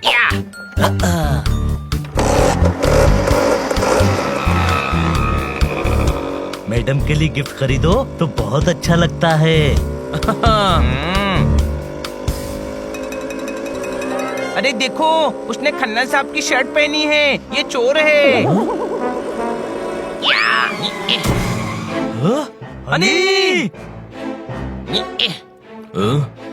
या। मैडम के लिए गिफ्ट खरीदो तो बहुत अच्छा लगता है। अरे देखो, उसने खन्ना साहब की शर्ट पहनी है, ये चोर है। हनी!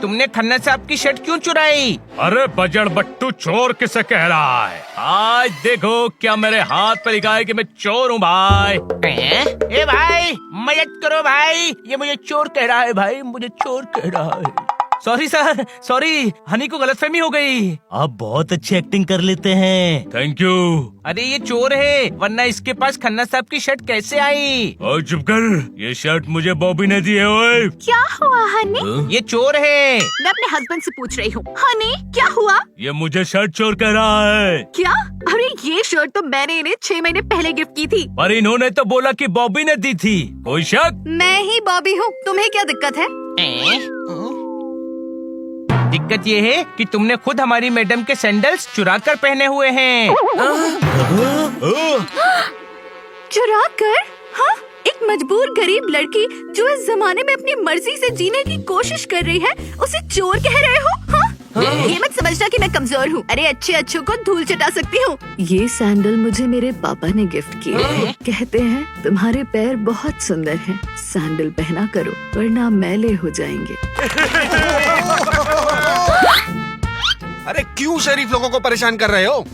तुमने खन्ना साहब की शर्ट क्यों चुराई? अरे बजड़ बट्टू, चोर किसे कह रहा है? आज देखो क्या मेरे हाथ पर लिखा है कि मैं चोर हूँ भाई। ए भाई, मदद करो भाई, ये मुझे चोर कह रहा है भाई, मुझे चोर कह रहा है। सॉरी सर, सॉरी, हनी को गलतफहमी हो गई। आप बहुत अच्छी एक्टिंग कर लेते हैं। Thank you. अरे ये चोर है, वरना इसके पास खन्ना साहब की शर्ट कैसे आई? ओ चुप कर, ये शर्ट मुझे बॉबी ने दी है। ओए क्या हुआ हनी? ये चोर है। मैं अपने हस्बैंड से पूछ रही हूँ। हनी क्या हुआ? ये मुझे शर्ट चोर कह रहा है। क्या? अरे ये शर्ट तो मैंने इन्हें 6 महीने पहले गिफ्ट की थी। पर इन्होंने तो बोला कि बॉबी ने दी थी। कोई शक? मैं ही बॉबी हूँ, तुम्हें क्या दिक्कत है? दिक्कत ये है कि तुमने खुद हमारी मैडम के सैंडल्स चुरा कर पहने हुए हैं। चुरा कर? हाँ? एक मजबूर गरीब लड़की जो इस जमाने में अपनी मर्जी से जीने की कोशिश कर रही है, उसे चोर कह रहे हो? हाँ? ये मत समझना कि मैं कमजोर हूँ। अरे अच्छे अच्छों को धूल चटा सकती हूँ। ये सैंडल मुझे मेरे पापा ने गिफ्ट किए हैं। कहते हैं तुम्हारे पैर बहुत सुंदर हैं, सैंडल पहना करो वरना मैले हो जाएंगे। अरे क्यों शरीफ लोगों को परेशान कर रहे हो?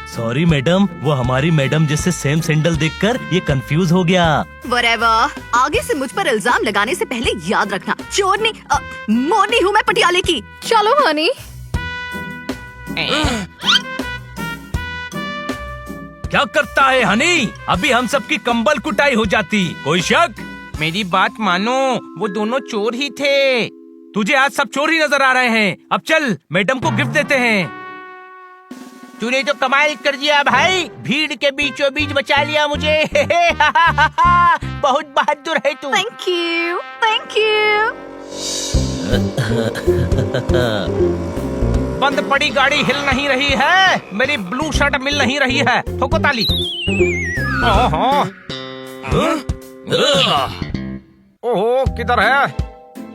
सॉरी मैडम, वो हमारी मैडम जैसे सेम सैंडल देखकर ये कंफ्यूज हो गया। Whatever, आगे से मुझ पर इल्जाम लगाने से पहले याद रखना, चोर नहीं मोरनी हूँ मैं पटियाले की। चलो हनी। क्या करता है हनी? अभी हम सबकी कंबल कुटाई हो जाती। कोई शक? मेरी बात मानो, वो दोनों चोर ही थे। तुझे आज सब चोर ही नजर आ रहे हैं। अब चल मैडम को गिफ्ट देते हैं। तूने तो कमाल कर दिया भाई, भीड़ के बीचों बीच बचा लिया मुझे। बहुत बहादुर है तू। Thank you, thank you। बंद पड़ी गाड़ी हिल नहीं रही है, मेरी ब्लू शर्ट मिल नहीं रही है। ठोको ताली। ओहो, किधर है?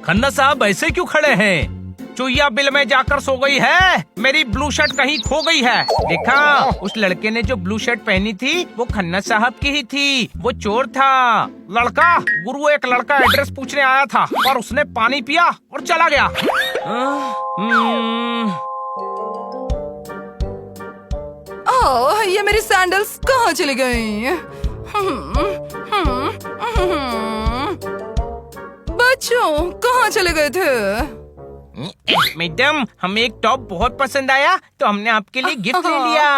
खन्ना साहब ऐसे क्यों खड़े हैं? चुईया बिल में जाकर सो गई है। मेरी ब्लू शर्ट कहीं खो गई है। देखा, उस लड़के ने जो ब्लू शर्ट पहनी थी वो खन्ना साहब की ही थी। वो चोर था। लड़का गुरु, एक लड़का एड्रेस पूछने आया था और उसने पानी पिया और चला गया। ओह, ये मेरी सैंडल्स कहाँ चली गई? बच्चों कहाँ चले गए थे? मैडम, हमें एक टॉप बहुत पसंद आया तो हमने आपके लिए गिफ्ट ले लिया।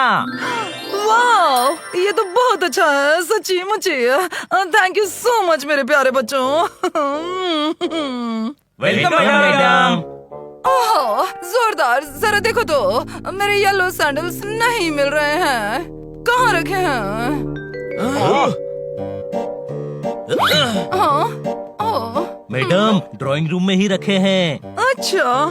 वाह, ये तो बहुत अच्छा है, सच्ची मुझे। थैंक यू सो मच मेरे प्यारे बच्चों। Welcome madam. ओह, जोरदार, जरा देखो तो, मेरे येलो सैंडल्स नहीं मिल रहे हैं। कहाँ रखे हैं? हाँ? ओह, मैडम ड्राइंग रूम में ही रखे हैं। अच्छा,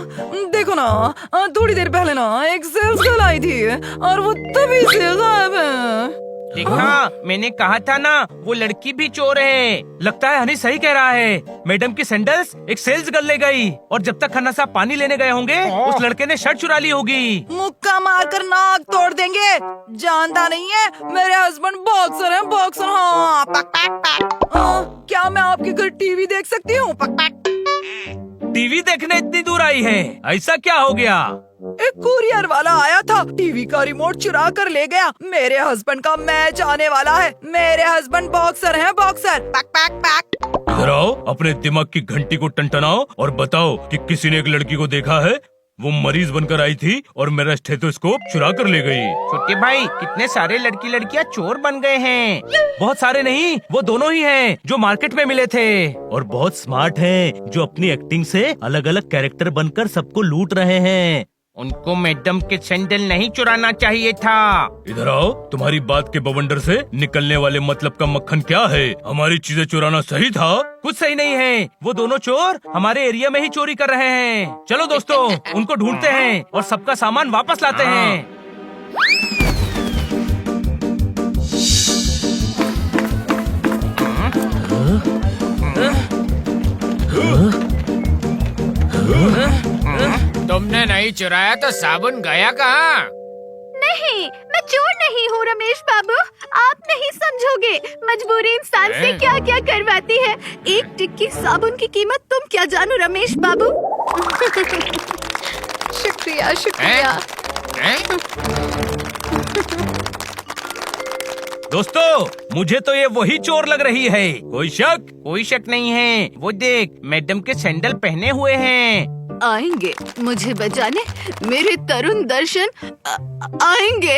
देखो ना, थोड़ी देर पहले ना एक सेल्स गर्ल आई थी और वो तभी से गायब है। देखा, मैंने कहा था ना, वो लड़की भी चोर है। लगता है हनी सही कह रहा है। मैडम की सैंडल्स एक सेल्स गर्ल ले गई और जब तक खन्ना साहब पानी लेने गए होंगे उस लड़के ने शर्ट चुरा ली होगी। मुक्का मार कर नाक तोड़ देंगे। जानता नहीं है, मेरे हस्बैंड बॉक्सर हैं, बॉक्सर। हाँ, पक पक पक। क्या मैं आपके घर टीवी देख सकती हूँ? पक पक। टीवी देखने इतनी दूर आई है, ऐसा क्या हो गया? एक कुरियर वाला आया था, टीवी का रिमोट चुरा कर ले गया। मेरे हस्बैंड का मैच आने वाला है। मेरे हस्बैंड बॉक्सर हैं, बॉक्सर। पक पक पक। इधर आओ, अपने दिमाग की घंटी को टनटनाओ और बताओ कि किसी ने एक लड़की को देखा है? वो मरीज बनकर आई थी और मेरा स्टेथोस्कोप चुरा कर ले गई। छोटे भाई, कितने सारे लड़की लड़कियां चोर बन गए हैं। बहुत सारे नहीं, वो दोनों ही हैं जो मार्केट में मिले थे और बहुत स्मार्ट हैं, जो अपनी एक्टिंग से अलग अलग कैरेक्टर बनकर सबको लूट रहे हैं। उनको मैडम के सैंडल नहीं चुराना चाहिए था। इधर आओ, तुम्हारी बात के बवंडर से निकलने वाले मतलब का मक्खन क्या है? हमारी चीजें चुराना सही था? कुछ सही नहीं है, वो दोनों चोर हमारे एरिया में ही चोरी कर रहे हैं। चलो दोस्तों, उनको ढूंढते हैं और सबका सामान वापस लाते हैं। तुमने नहीं चुराया तो साबुन गया कहाँ? नहीं, मैं चोर नहीं हूँ रमेश बाबू। आप नहीं समझोगे, मजबूरी इंसान से क्या क्या करवाती है। एक टिक्की साबुन की कीमत तुम क्या जानो रमेश बाबू। शुक्रिया शुक्रिया। दोस्तों, मुझे तो ये वही चोर लग रही है। कोई शक? कोई शक नहीं है। वो देख, मैडम के सैंडल पहने हुए हैं। आएंगे मुझे बचाने, मेरे तरुण दर्शन आएंगे।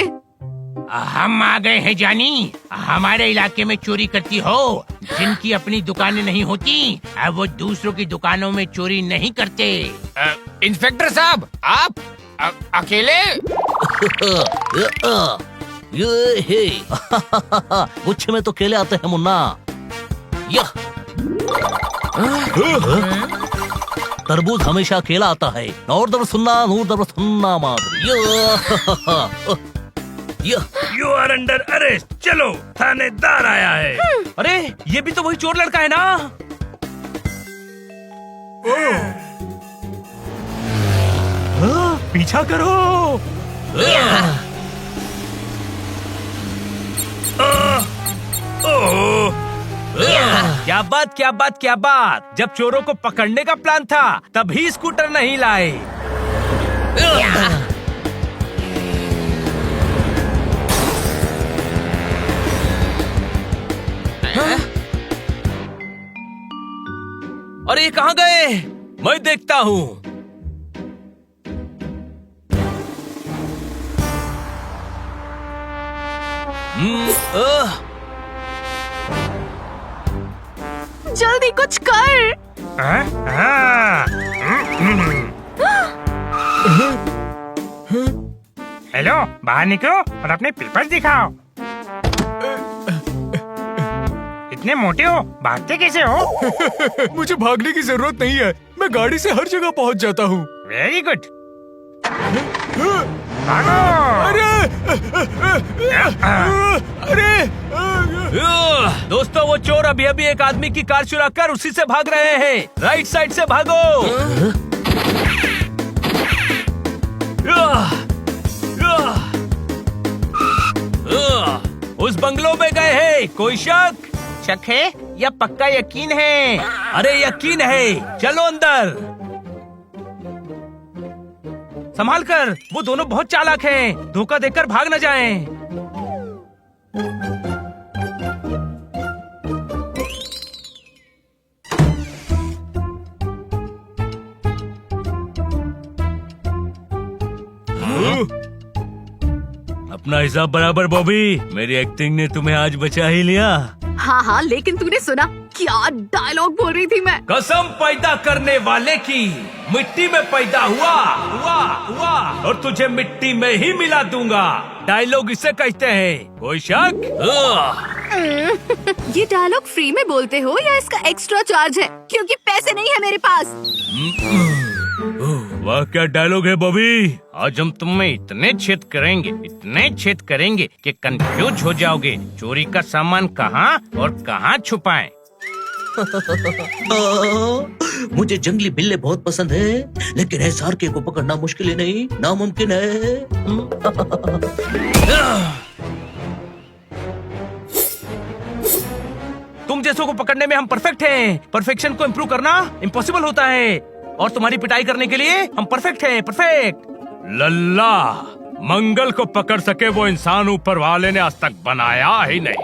हम आ गए हैं जानी। हमारे इलाके में चोरी करती हो, जिनकी अपनी दुकानें नहीं होती, अब वो दूसरों की दुकानों में चोरी नहीं करते। इंस्पेक्टर साहब, आप अकेले? ये हे गुच्छे में तो केले आते हैं मुन्ना। यह तरबूज हमेशा अकेला आता है। नूर दबर सुन्ना Madhuri. You are under arrest. चलो, थानेदार आया है। अरे, ये भी तो वही चोर लड़का है ना? पीछा करो। क्या बात क्या बात क्या बात। जब चोरों को पकड़ने का प्लान था तभी स्कूटर नहीं लाए। अरे, ये कहाँ गए? मैं देखता हूँ। जल्दी कुछ कर। हेलो, बाहर निकलो और अपने पेपर्स दिखाओ। इतने मोटे हो, भागते कैसे हो? मुझे भागने की जरूरत नहीं है, मैं गाड़ी से हर जगह पहुंच जाता हूँ। Very good. भागो। अरे दोस्तों, वो चोर अभी अभी एक आदमी की कार चुरा कर उसी से भाग रहे हैं। राइट साइड से भागो। उस बंगलो में गए हैं। कोई शक? शक है या पक्का यकीन है? अरे, यकीन है। चलो अंदर। संभाल कर, वो दोनों बहुत चालाक हैं। धोखा देकर भाग न जाएं। अपना हिसाब बराबर बॉबी। मेरी एक्टिंग ने तुम्हें आज बचा ही लिया। हाँ हाँ, लेकिन तूने सुना क्या डायलॉग बोल रही थी मैं? कसम पैदा करने वाले की, मिट्टी में पैदा हुआ और तुझे मिट्टी में ही मिला दूंगा। डायलॉग इसे कहते हैं। कोई शक? ये डायलॉग फ्री में बोलते हो या इसका एक्स्ट्रा चार्ज है? क्योंकि पैसे नहीं है मेरे पास। वाह, क्या डायलॉग है बॉबी। आज हम तुम्हें इतने छेद करेंगे कि कंफ्यूज हो जाओगे। चोरी का सामान कहाँ और कहाँ छुपाएं। मुझे जंगली बिल्ले बहुत पसंद है, लेकिन SRK को पकड़ना मुश्किल ही नहीं, नामुमकिन है। तुम जैसों को पकड़ने में हम परफेक्ट हैं। परफेक्शन को इम्प्रूव करना इम्पॉसिबल होता है, और तुम्हारी पिटाई करने के लिए हम परफेक्ट हैं। परफेक्ट। लल्ला, मंगल को पकड़ सके वो इंसान ऊपर वाले ने आज तक बनाया ही नहीं।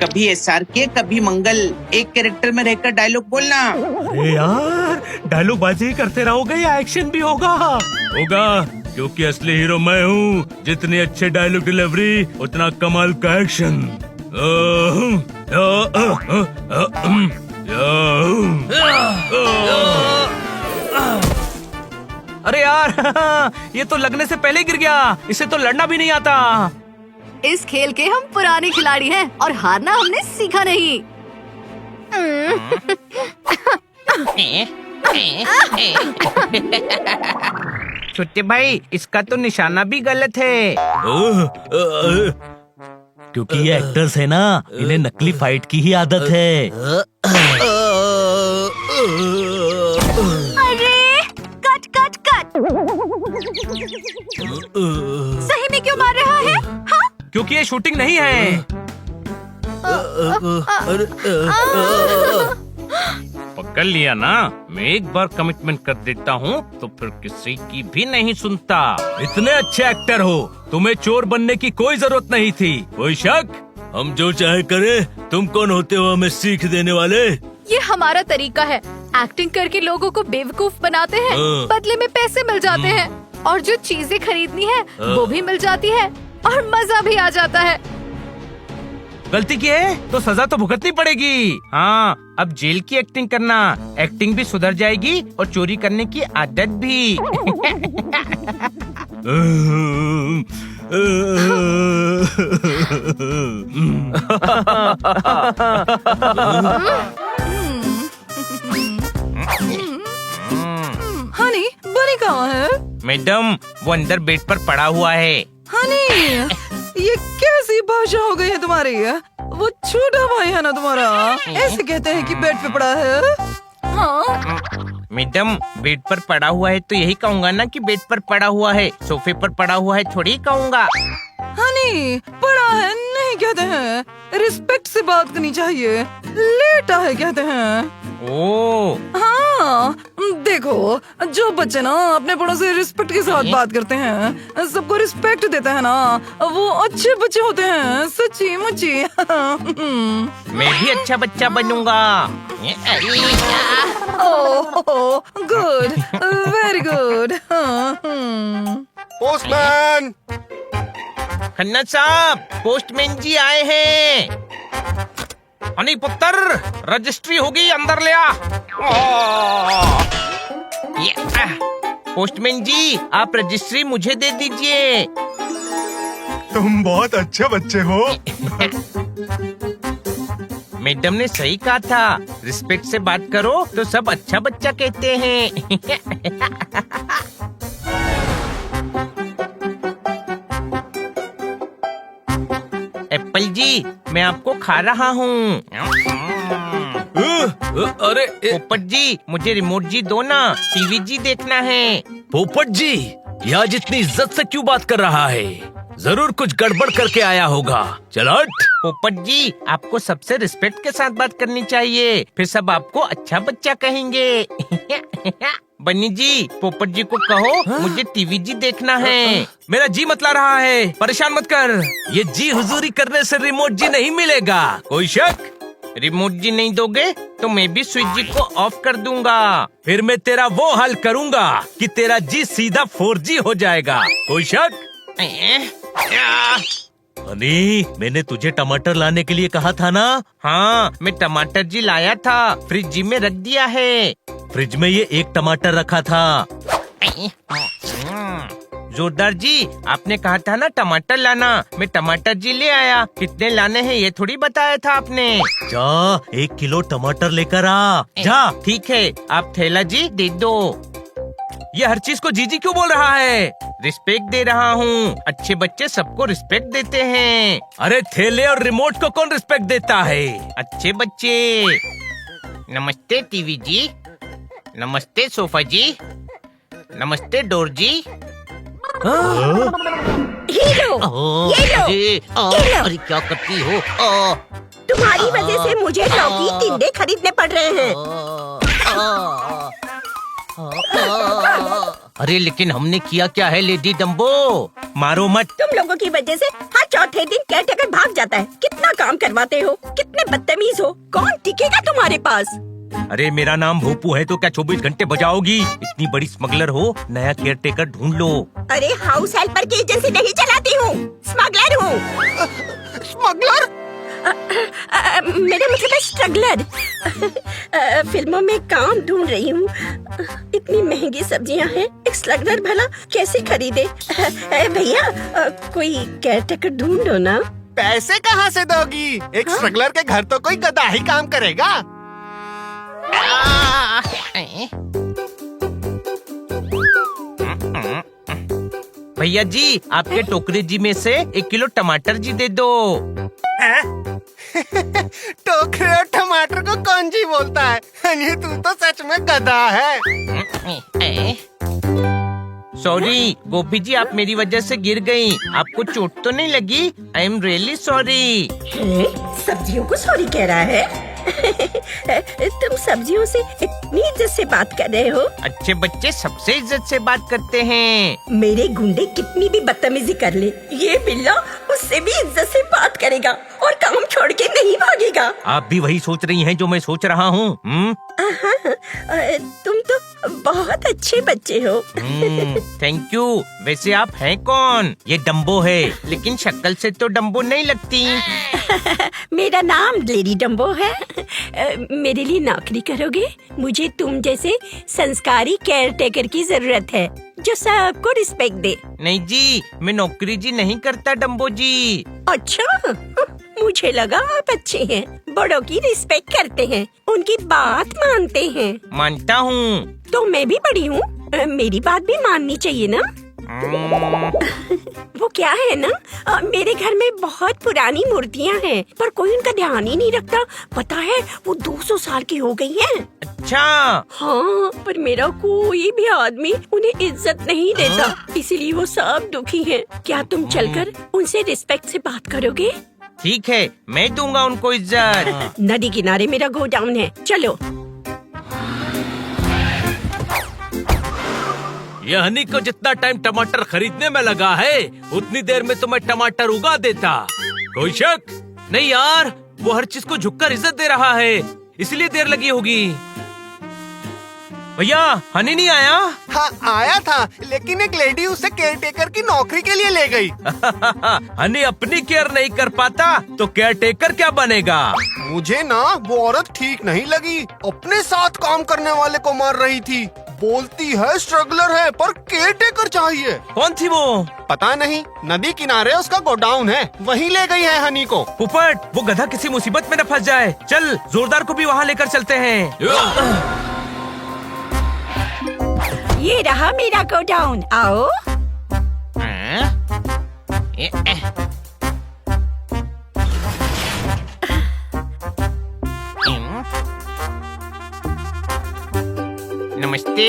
कभी SRK कभी मंगल, एक कैरेक्टर में रहकर डायलॉग बोलना। अरे यार, डायलॉग बाजी ही करते रहोगे या एक्शन भी होगा? होगा, क्योंकि असली हीरो मैं हूँ। जितनी अच्छे डायलॉग डिलीवरी, उतना कमाल का एक्शन। अरे यार, यार ये तो लगने से पहले गिर गया, इसे तो लड़ना भी नहीं आता। इस खेल के हम पुराने खिलाड़ी हैं और हारना हमने सीखा नहीं। छोटे भाई, इसका तो निशाना भी गलत है। क्योंकि ये एक्टर्स है ना, इन्हें नकली फाइट की ही आदत है। अरे कट कट कट। सही में क्यों मार रहा है? हाँ? क्योंकि ये शूटिंग नहीं है। पकड़ लिया ना, मैं एक बार कमिटमेंट कर देता हूँ तो फिर किसी की भी नहीं सुनता। इतने अच्छे एक्टर हो, तुम्हें चोर बनने की कोई जरूरत नहीं थी। कोई शक? हम जो चाहे करें, तुम कौन होते हो हमें सीख देने वाले? ये हमारा तरीका है, एक्टिंग करके लोगों को बेवकूफ बनाते हैं, बदले में पैसे मिल जाते हैं और जो चीजें खरीदनी है वो भी मिल जाती है और मजा भी आ जाता है। गलती की है तो सजा तो भुगतनी पड़ेगी। हाँ, अब जेल की एक्टिंग करना, एक्टिंग भी सुधर जाएगी और चोरी करने की आदत भी। हनी, बनी कहाँ है? मैडम, वो अंदर बेड पर पड़ा हुआ है। हनी, ये कैसी भाषा हो गई है तुम्हारी? वो छोटा भाई है ना तुम्हारा, ऐसे कहते हैं कि बेड पे पड़ा है। हाँ? मैडम, बेड पर पड़ा हुआ है तो यही कहूँगा ना कि बेड पर पड़ा हुआ है, सोफे पर पड़ा हुआ है थोड़ी कहूँगा। हनी, पड़ा है नहीं कहते हैं, रिस्पेक्ट से बात करनी चाहिए। लेटा है कहते हैं। ओ, हाँ, देखो, जो बच्चे ना अपने बड़ों से रिस्पेक्ट के साथ बात करते हैं, सबको रिस्पेक्ट देते हैं ना, वो अच्छे बच्चे होते हैं, सच्ची मुच्ची। मैं भी अच्छा बच्चा बनूंगा। Oh, good, very good. Postman! Khanna साहब, पोस्टमैन जी आए हैं। हनी पुत्र, रजिस्ट्री होगी, अंदर ले आ। पोस्टमैन जी, आप रजिस्ट्री मुझे दे दीजिए। तुम बहुत अच्छे बच्चे हो। मैडम ने सही कहा था, रिस्पेक्ट से बात करो तो सब अच्छा बच्चा कहते हैं। एप्पल जी, मैं आपको खा रहा हूँ। अरे पोपट जी, मुझे रिमोट जी दो ना, टीवी जी देखना है। पोपट जी, ये आज इतनी इज्जत से क्यों बात कर रहा है? जरूर कुछ गड़बड़ करके आया होगा। चल हट। पोपट जी, आपको सबसे रिस्पेक्ट के साथ बात करनी चाहिए, फिर सब आपको अच्छा बच्चा कहेंगे। बन्नी जी, पोपट जी को कहो मुझे टीवी जी देखना है। मेरा जी मतला रहा है, परेशान मत कर। ये जी हुजूरी करने से रिमोट जी नहीं मिलेगा। कोई शक? रिमोट जी नहीं दोगे तो मैं भी स्विच जी को ऑफ कर दूंगा। फिर मैं तेरा वो हाल करूंगा कि तेरा जी सीधा 4G हो जाएगा। कोई शक? हनी, मैंने तुझे टमाटर लाने के लिए कहा था ना? हाँ, मैं टमाटर जी लाया था, फ्रिज जी में रख दिया है। फ्रिज में ये एक टमाटर रखा था। जोरदार जी, आपने कहा था ना टमाटर लाना, मैं टमाटर जी ले आया। कितने लाने हैं ये थोड़ी बताया था आपने। जा 1 किलो टमाटर लेकर आ। जा। ठीक है, आप थैला जी दे दो। ये हर चीज को जीजी क्यों बोल रहा है? रिस्पेक्ट दे रहा हूँ, अच्छे बच्चे सबको रिस्पेक्ट देते हैं। अरे थैले और रिमोट को कौन रिस्पेक्ट देता है? अच्छे बच्चे। नमस्ते टीवी जी, नमस्ते सोफा जी, नमस्ते डोर जी। हीरो, ये लो। अरे क्या करती हो? तुम्हारी वजह से मुझे लौकी टिंडे खरीदने पड़ रहे हैं। अरे लेकिन हमने किया क्या है लेडी डम्बो? मारो मत। तुम लोगों की वजह से हर चौथे दिन केयरटेकर भाग जाता है। कितना काम करवाते हो, कितने बदतमीज हो, कौन टिकेगा तुम्हारे पास? अरे मेरा नाम भोपू है तो क्या 24 घंटे बजाओगी? इतनी बड़ी स्मगलर हो, नया केयरटेकर ढूंढ लो। अरे हाउस हेल्पर की एजेंसी नहीं चलाती हूँ, स्मगलर हूँ। स्मगलर? मेरा मतलब है स्ट्रगलर। फिल्मों में काम ढूंढ रही हूँ। इतनी महंगी सब्जियाँ हैं, स्लगनर भला कैसे खरीदे? भैया कोई केयरटेकर ढूंढो ना। पैसे कहाँ से दोगी? एक स्ट्रगलर के घर तो कोई गधा ही काम करेगा। भैया जी, आपके टोकरे जी में से 1 किलो टमाटर जी दे दो। टोकरे और टमाटर को कौन जी बोलता है? हनी, तू तो सच में गधा है। सॉरी गोपी जी, आप मेरी वजह से गिर गई। आपको चोट तो नहीं लगी? I am really sorry. सब्जियों को सॉरी कह रहा है? तुम सब्जियों से इतनी इज्जत से बात कर रहे हो? अच्छे बच्चे सबसे इज्जत से बात करते हैं। मेरे गुंडे कितनी भी बदतमीजी कर ले, ये बिल्ला उससे भी इज्जत से बात करेगा और काम छोड़ के नहीं भागेगा। आप भी वही सोच रही हैं जो मैं सोच रहा हूँ। तुम तो बहुत अच्छे बच्चे हो। Thank you. वैसे आप हैं कौन? ये डम्बो है, लेकिन शक्ल से तो डम्बो नहीं लगती। मेरा नाम लेडी डम्बो है। मेरे लिए नौकरी करोगे? मुझे तुम जैसे संस्कारी केयरटेकर की जरूरत है जो सबको रिस्पेक्ट दे। नहीं जी, मैं नौकरी जी नहीं करता डम्बो जी। अच्छा, मुझे लगा आप अच्छे हैं, बड़ों की रिस्पेक्ट करते हैं, उनकी बात मानते हैं। मानता हूँ। तो मैं भी बड़ी हूँ, मेरी बात भी माननी चाहिए ना। वो क्या है ना, मेरे घर में बहुत पुरानी मूर्तियाँ हैं, पर कोई उनका ध्यान ही नहीं रखता। पता है, वो 200 साल की हो गई हैं। अच्छा। हाँ, पर मेरा कोई भी आदमी उन्हें इज्जत नहीं देता, इसीलिए वो सब दुखी हैं। क्या तुम चलकर उनसे रिस्पेक्ट से बात करोगे? ठीक है, मैं दूंगा उनको इज्जत। नदी किनारे मेरा गोडाउन है, चलो। ये हनी को जितना टाइम टमाटर खरीदने में लगा है, उतनी देर में तो मैं टमाटर उगा देता। कोई शक नहीं यार, वो हर चीज को झुककर इज्जत दे रहा है, इसलिए देर लगी होगी। भैया, हनी नहीं आया? हाँ, आया था, लेकिन एक लेडी उसे केयरटेकर की नौकरी के लिए ले गई। हनी अपनी केयर नहीं कर पाता तो केयरटेकर क्या बनेगा? मुझे ना वो औरत ठीक नहीं लगी। अपने साथ काम करने वाले को मार रही थी। बोलती है स्ट्रगलर है, पर केयरटेकर चाहिए। कौन थी वो? पता नहीं, नदी किनारे उसका गोडाउन है, वहीं ले गई है हनी को। पुपट, वो गधा किसी मुसीबत में न फंस जाए। चल, जोरदार को भी वहाँ लेकर चलते हैं। ये रहा मेरा गोडाउन, आओ। नमस्ते।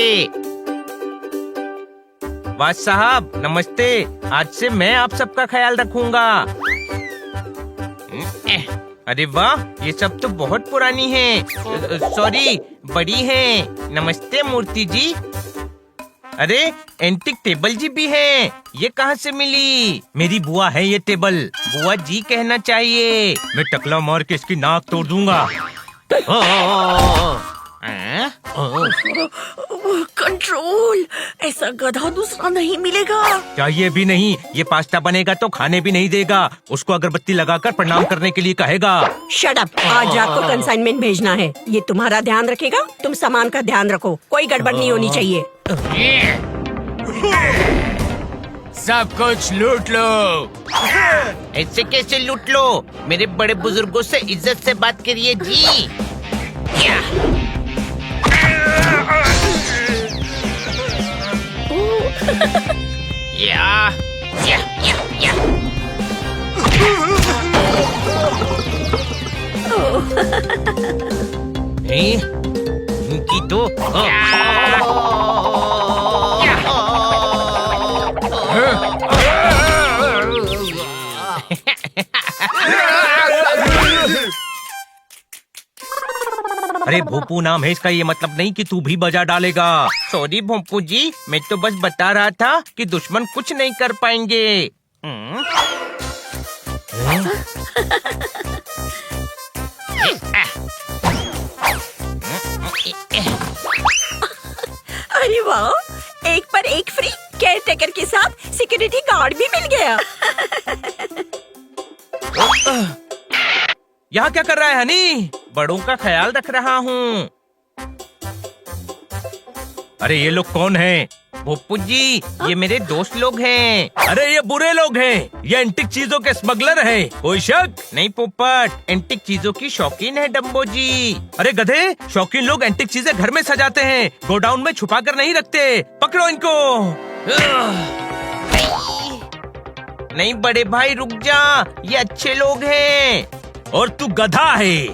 वाज साहब नमस्ते। आज से मैं आप सबका ख्याल रखूंगा। अरे वाह, ये सब तो बहुत पुरानी है। सॉरी, बड़ी है। नमस्ते मूर्ति जी। अरे एंटिक टेबल जी भी है। ये कहाँ से मिली? मेरी बुआ है ये टेबल। बुआ जी कहना चाहिए। मैं टकला मार के इसकी नाक तोड़ दूंगा। कंट्रोल, ऐसा गधा दूसरा नहीं मिलेगा। चाहिए भी नहीं। ये पास्ता बनेगा तो खाने भी नहीं देगा। उसको अगरबत्ती लगाकर प्रणाम करने के लिए कहेगा। शट अप, आज रात को कंसाइनमेंट भेजना है। ये तुम्हारा ध्यान रखेगा, तुम सामान का ध्यान रखो, कोई गड़बड़ नहीं होनी चाहिए। सब कुछ लूट लो। ऐसे कैसे लूट लो? मेरे बड़े बुजुर्गों से इज्जत से बात करिए जी। इनकी तो अरे भोपू नाम है इसका, ये मतलब नहीं कि तू भी बजा डालेगा। सॉरी भोपू जी, मैं तो बस बता रहा था कि दुश्मन कुछ नहीं कर पाएंगे। अरे वाह, एक पर एक फ्री। केयरटेकर के साथ सिक्योरिटी गार्ड भी मिल गया। यहाँ क्या कर रहा है हनी? बड़ों का ख्याल रख रहा हूँ। अरे ये लोग कौन हैं? पप्पू जी, ये मेरे दोस्त लोग हैं। अरे ये बुरे लोग हैं, ये एंटिक चीजों के स्मगलर हैं। कोई शक? नहीं पोपट, एंटिक चीजों की शौकीन है डम्बो जी। अरे गधे, शौकीन लोग एंटिक चीजें घर में सजाते हैं, गोडाउन में छुपा कर नहीं रखते। पकड़ो इनको। नहीं बड़े भाई रुक जा, ये अच्छे लोग हैं। और तू गधा है।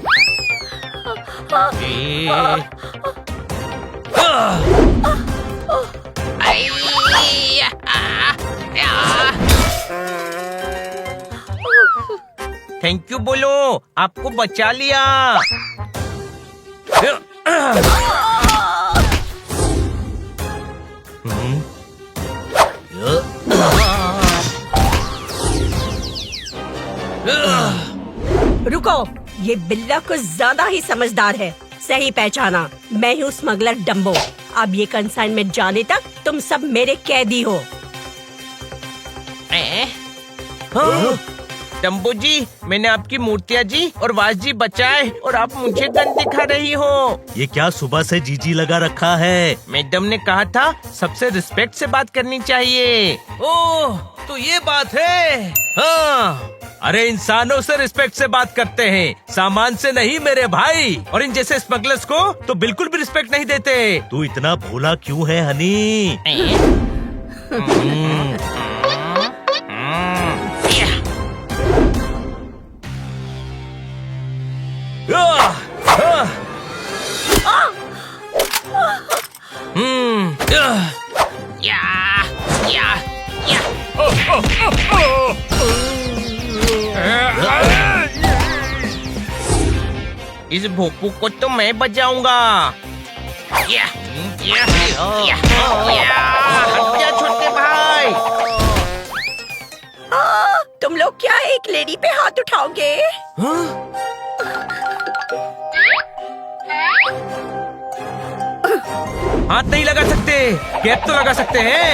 थैंक यू बोलो, आपको बचा लिया। रुको, ये बिल्ला कुछ ज्यादा ही समझदार है। सही पहचाना, मैं हूँ स्मगलर डम्बो। अब ये कंसाइनमेंट जाने तक तुम सब मेरे कैदी हो। डम्बो जी, मैंने आपकी मूर्तियाँ जी और वास जी बचाए और आप मुझे गन दिखा रही हो। ये क्या सुबह से जीजी लगा रखा है? मैडम ने कहा था सबसे रिस्पेक्ट से बात करनी चाहिए। ओह, तो ये बात है। हाँ, अरे इंसानों से रिस्पेक्ट से बात करते हैं, सामान से नहीं मेरे भाई। और इन जैसे स्मगलर्स को तो बिल्कुल भी रिस्पेक्ट नहीं देते। तू इतना भोला क्यों है हनी? इस भोपू को तो मैं बजाऊंगा। हट जा छोटे भाई। तुम लोग क्या एक लेडी पे हाथ उठाओगे? हाथ नहीं लगा सकते, कैप तो लगा सकते हैं।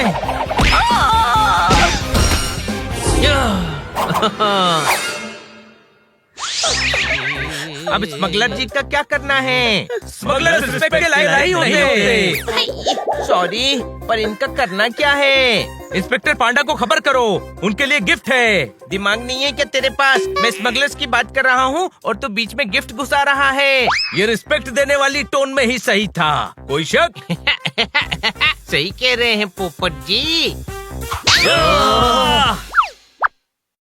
अब स्मगलर जी का क्या करना है? स्मगलर रिस्पेक्ट के लायक नहीं होते। सॉरी, पर इनका करना क्या है? इंस्पेक्टर पांडा को खबर करो, उनके लिए गिफ्ट है। दिमाग नहीं है क्या तेरे पास? मैं स्मगलर्स की बात कर रहा हूँ और तू बीच में गिफ्ट घुसा रहा है। ये रिस्पेक्ट देने वाली टोन में ही सही था। कोई शक? सही कह रहे हैं पोपट जी।